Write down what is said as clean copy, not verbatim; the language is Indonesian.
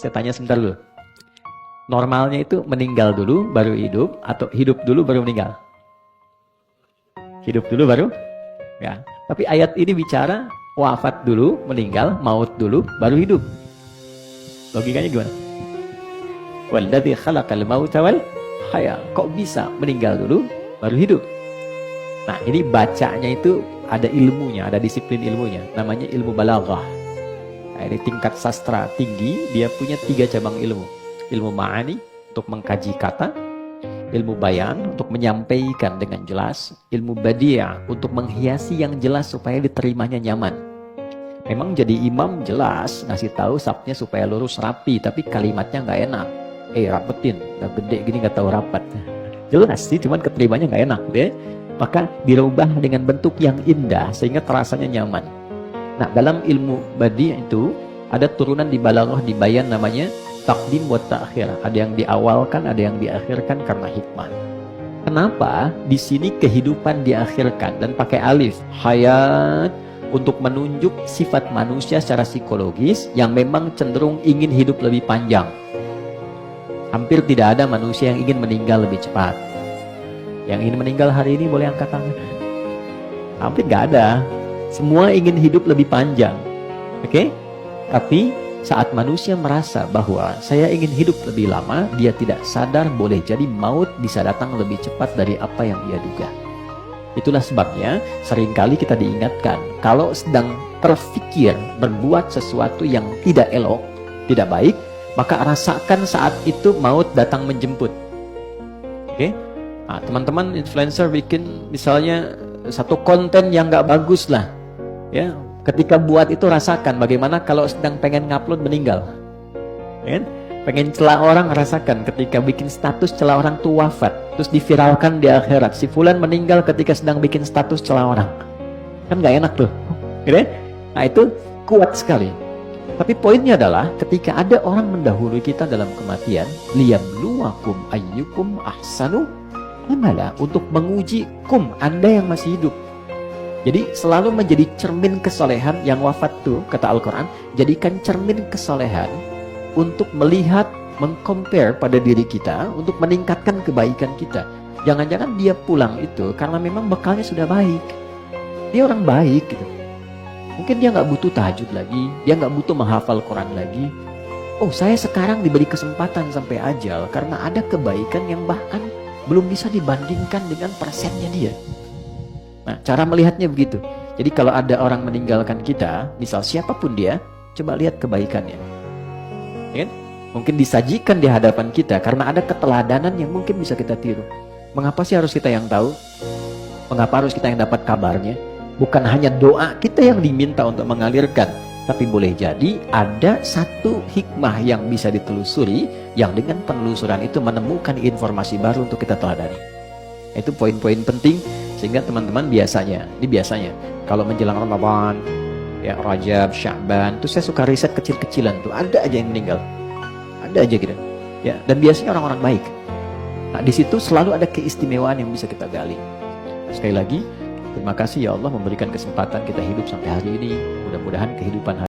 Saya tanya sebentar dulu. Normalnya itu meninggal dulu baru hidup atau hidup dulu baru meninggal? Hidup dulu baru? Ya. Tapi ayat ini bicara wafat dulu, meninggal, maut dulu, baru hidup. Logikanya gimana? Walladzi khalaqal mauta wal haya. Kok bisa meninggal dulu baru hidup? Nah, ini bacanya itu ada ilmunya, ada disiplin ilmunya. Namanya ilmu balaghah. Nah, ini tingkat sastra tinggi, dia punya 3 cabang ilmu. Ilmu ma'ani untuk mengkaji kata, ilmu bayan untuk menyampaikan dengan jelas, ilmu badiah untuk menghiasi yang jelas supaya diterimanya nyaman. Memang jadi imam jelas ngasih tahu sabnya supaya lurus rapi, tapi kalimatnya nggak enak. Rapetin, udah gede gini nggak tahu rapat. Jelas sih, cuman keterimanya nggak enak deh. Maka dirubah dengan bentuk yang indah sehingga terasanya nyaman. Nah, dalam ilmu badiah itu ada turunan di balaghah, di bayan, namanya takdim wa ta'khir. Ada yang diawalkan, ada yang diakhirkan karena hikmah. Kenapa di sini kehidupan diakhirkan dan pakai alif hayat untuk menunjuk sifat manusia secara psikologis yang memang cenderung ingin hidup lebih panjang. Hampir tidak ada manusia yang ingin meninggal lebih cepat. Yang ingin meninggal hari ini boleh angkat tangan. Hampir nggak ada. Semua ingin hidup lebih panjang. Oke? Tapi saat manusia merasa bahwa saya ingin hidup lebih lama, dia tidak sadar boleh jadi maut bisa datang lebih cepat dari apa yang dia duga. Itulah sebabnya seringkali kita diingatkan, kalau sedang terfikir berbuat sesuatu yang tidak elok, tidak baik, maka rasakan saat itu maut datang menjemput. Oke? Nah, teman-teman influencer bikin misalnya satu konten yang nggak bagus lah, ya. Ketika buat itu rasakan bagaimana kalau sedang pengen ngupload meninggal, ya kan? Pengen celah orang, rasakan ketika bikin status celah orang tuh wafat, terus diviralkan di akhirat. Si fulan meninggal ketika sedang bikin status celah orang, kan nggak enak tuh, gitu? Nah itu kuat sekali. Tapi poinnya adalah ketika ada orang mendahului kita dalam kematian, liyabluwakum ayyukum ahsanu amala, untuk menguji Anda yang masih hidup. Jadi selalu menjadi cermin kesolehan yang wafat tuh, kata Al-Quran, jadikan cermin kesolehan untuk melihat, mengcompare pada diri kita, untuk meningkatkan kebaikan kita. Jangan-jangan dia pulang itu karena memang bekalnya sudah baik. Dia orang baik gitu. Mungkin dia nggak butuh tahajud lagi, dia nggak butuh menghafal Quran lagi. Oh, saya sekarang diberi kesempatan sampai ajal karena ada kebaikan yang bahkan belum bisa dibandingkan dengan persennya dia. Nah, cara melihatnya begitu. Jadi kalau ada orang meninggalkan kita, misal siapapun dia, coba lihat kebaikannya. Ya kan? Mungkin disajikan di hadapan kita karena ada keteladanan yang mungkin bisa kita tiru. Mengapa sih harus kita yang tahu? Mengapa harus kita yang dapat kabarnya? Bukan hanya doa kita yang diminta untuk mengalirkan, tapi boleh jadi ada satu hikmah yang bisa ditelusuri, yang dengan penelusuran itu menemukan informasi baru untuk kita teladani. Itu poin-poin penting. Sehingga teman-teman biasanya kalau menjelang Ramadan, ya Rajab, Sya'ban, tuh saya suka riset kecil-kecilan tuh, ada aja yang meninggal, ada aja gitu, ya. Dan biasanya orang-orang baik. Nah di situ selalu ada keistimewaan yang bisa kita gali. Sekali lagi, terima kasih ya Allah memberikan kesempatan kita hidup sampai hari ini. Mudah-mudahan kehidupan